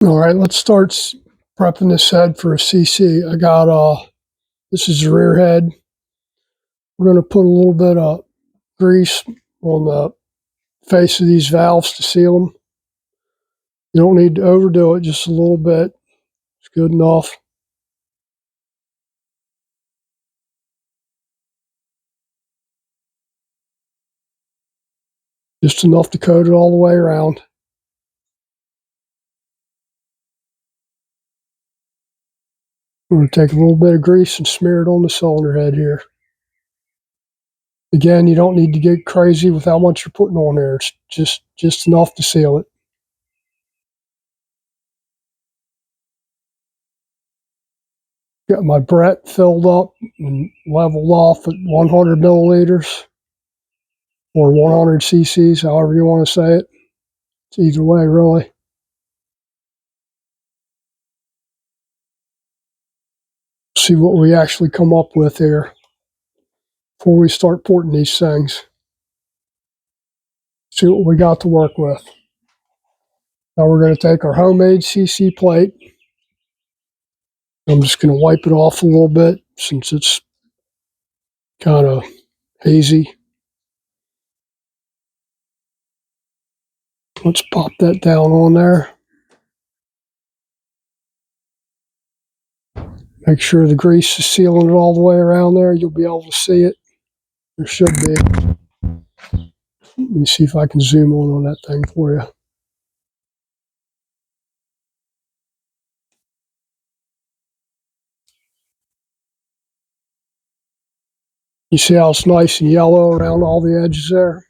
All right, let's start prepping this head for a CC. I got, this is the rear head. We're going to put a little bit of grease on the face of these valves to seal them. You don't need to overdo it, just a little bit. It's good enough. Just enough to coat it all the way around. I'm going to take a little bit of grease and smear it on the cylinder head here. Again, you don't need to get crazy with how much you're putting on there. It's just enough to seal it. Got my Brett filled up and leveled off at 100 milliliters or 100 cc's, however you want to say it. It's either way, really. See what we actually come up with here before we start porting these things. See what we got to work with. Now we're going to take our homemade CC plate. I'm just going to wipe it off a little bit since it's kind of hazy. Let's pop that down on there. Make sure the grease is sealing it all the way around there. You'll be able to see it. There should be. Let me see if I can zoom on that thing for you. You see how it's nice and yellow around all the edges there?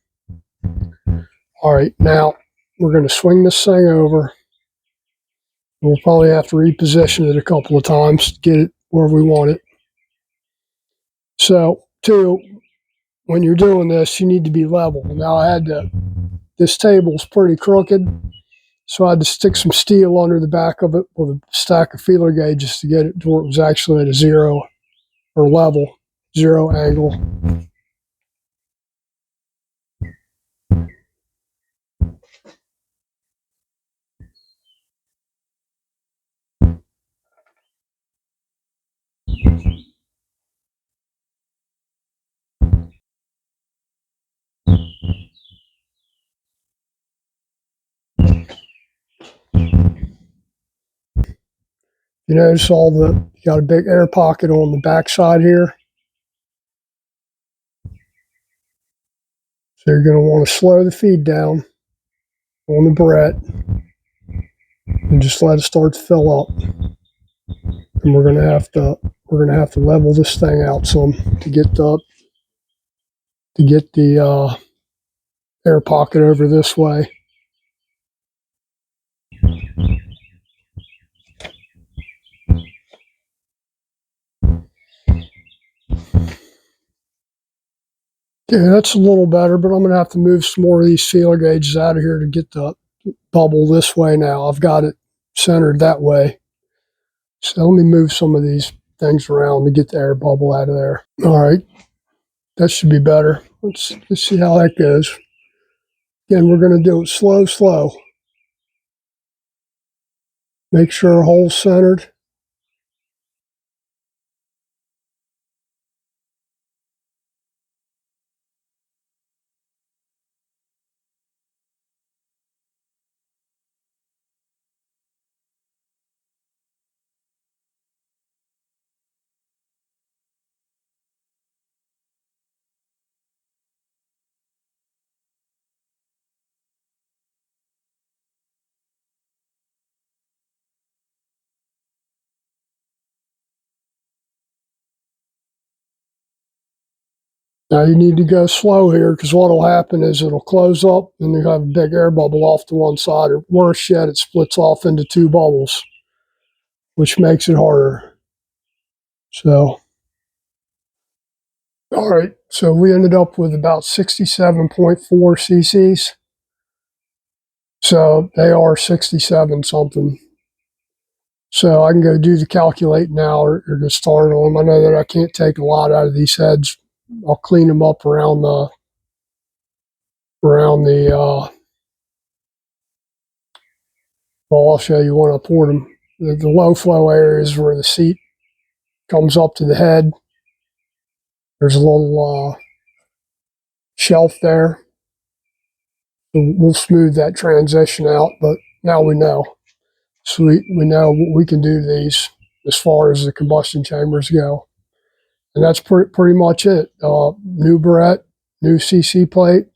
All right, now we're going to swing this thing over. We'll probably have to reposition it a couple of times to get it where we want it. So, two, when you're doing this, you need to be level. Now, this table's pretty crooked, so I had to stick some steel under the back of it with a stack of feeler gauges to get it to where it was actually at a zero or level, zero angle. You notice you got a big air pocket on the back side here. So you're going to want to slow the feed down on the Brett and just let it start to fill up. And we're going to have to level this thing out some to get the air pocket over this way. Okay, that's a little better, but I'm going to have to move some more of these feeler gauges out of here to get the bubble this way now. I've got it centered that way. So let me move some of these things around to get the air bubble out of there. All right, that should be better. Let's see how that goes. Again, we're going to do it slow, slow. Make sure our hole's centered. Now you need to go slow here because what will happen is it'll close up and you have a big air bubble off to one side, or worse yet, it splits off into two bubbles, which makes it harder. So, all right, so we ended up with about 67.4 cc's. So they are 67 something. So I can go do the calculate now or get started on them. I know that I can't take a lot out of these heads. I'll clean them up around the Well, I'll show you when I poured them. The low flow area is where the seat comes up to the head. There's a little shelf there. So we'll smooth that transition out, but now we know. So we know what we can do to these as far as the combustion chambers go. And that's pretty much it. New barrette, new CC plate,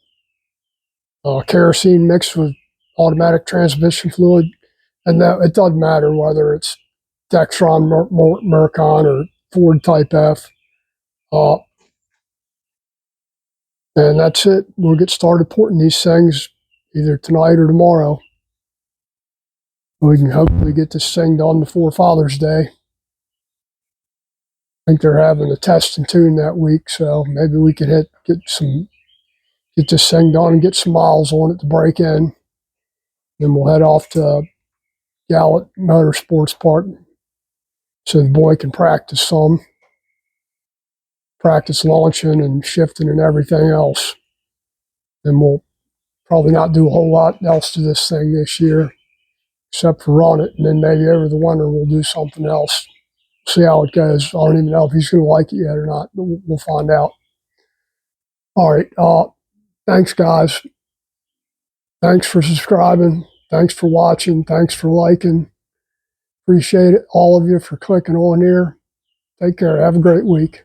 kerosene mixed with automatic transmission fluid. And that it doesn't matter whether it's Dexron, Mercon, or Ford Type F. And that's it. We'll get started porting these things either tonight or tomorrow. We can hopefully get this thing done before Father's Day. I think they're having a test and tune that week, so maybe we could get this thing done and get some miles on it to break in. Then we'll head off to Gallet Motorsports Park so the boy can practice launching and shifting and everything else. And we'll probably not do a whole lot else to this thing this year, except for run it, and then maybe over the winter we'll do something else. See how it goes. I don't even know if he's going to like it yet or not, but we'll find out. All right. Thanks, guys. Thanks for subscribing. Thanks for watching. Thanks for liking. Appreciate it, all of you, for clicking on here. Take care. Have a great week.